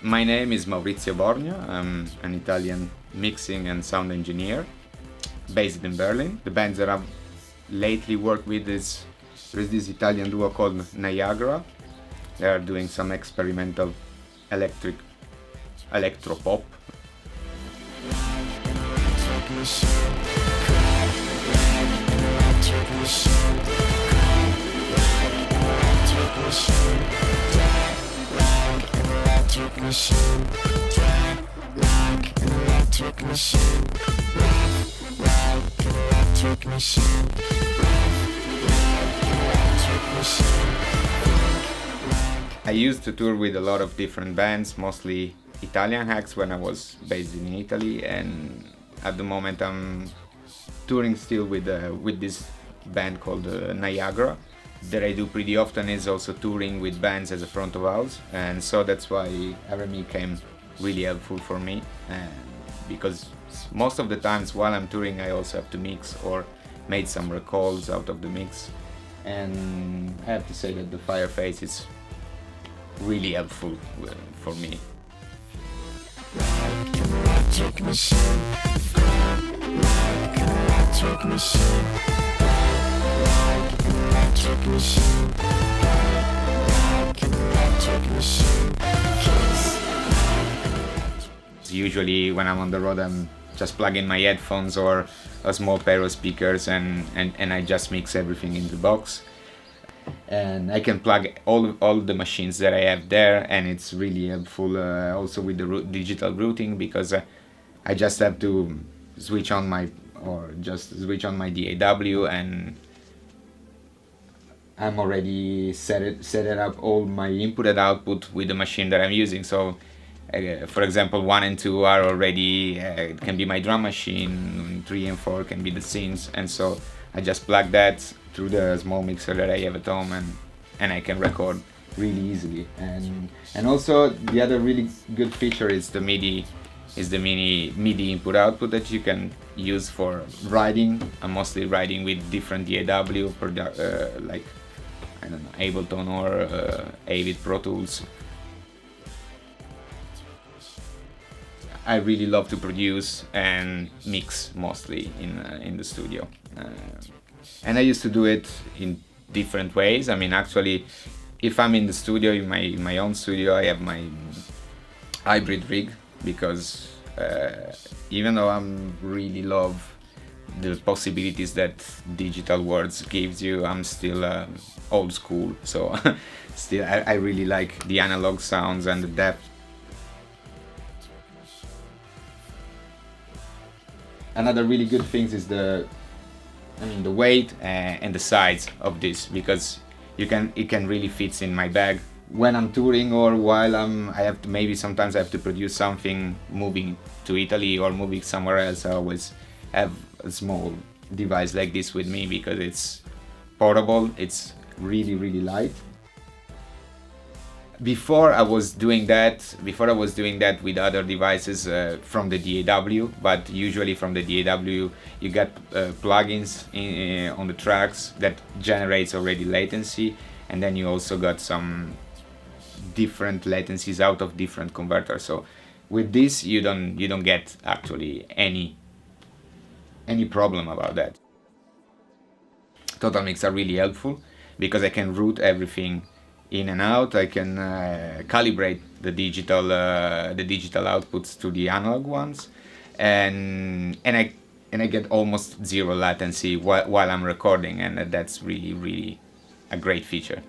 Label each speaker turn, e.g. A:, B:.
A: My name is Maurizio Borgna. I'm an Italian mixing and sound engineer based in Berlin. The bands that I've lately worked with is there is this Italian duo called Niagara. They are doing some experimental electro-pop. I used to tour with a lot of different bands, mostly Italian acts when I was based in Italy, and at the moment I'm touring still with this band called Niagara. That I do pretty often is also touring with bands as a front of house, and so that's why RME came really helpful for me, because most of the times while I'm touring I also have to mix or made some recalls out of the mix, and I have to say that the Fireface is really helpful for me. Usually when I'm on the road I'm just plugging my headphones or a small pair of speakers and I just mix everything in the box. And I can plug all the machines that I have there, and it's really helpful also with the digital routing, because I just have to switch on my DAW and I'm already set it up all my input and output with the machine that I'm using. So for example 1 and 2 are already it can be my drum machine, 3 and 4 can be the synths, and so I just plug that through the small mixer that I have at home, and I can record really easily. And also the other really good feature is the MIDI input output that you can use for writing. I'm mostly writing with different DAW like I don't know, Ableton or Avid Pro Tools. I really love to produce and mix mostly in the studio. And I used to do it in different ways. I mean, actually, if I'm in the studio, in my own studio, I have my hybrid rig, because even though I really love the possibilities that digital words gives you, I'm still old school. So still, I really like the analog sounds and the depth. Another really good thing is the weight and the size of this, because it can really fit in my bag when I'm touring, or while sometimes I have to produce something moving to Italy or moving somewhere else. I always have a small device like this with me because it's portable, it's really light. Before I was doing that with other devices from the DAW, but usually from the DAW you get plugins on the tracks that generates already latency, and then you also got some different latencies out of different converters. So with this you don't get actually any problem about that. Total Mix are really helpful because I can route everything in and out. I can calibrate the digital outputs to the analog ones, and I get almost zero latency while I'm recording, and that's really a great feature.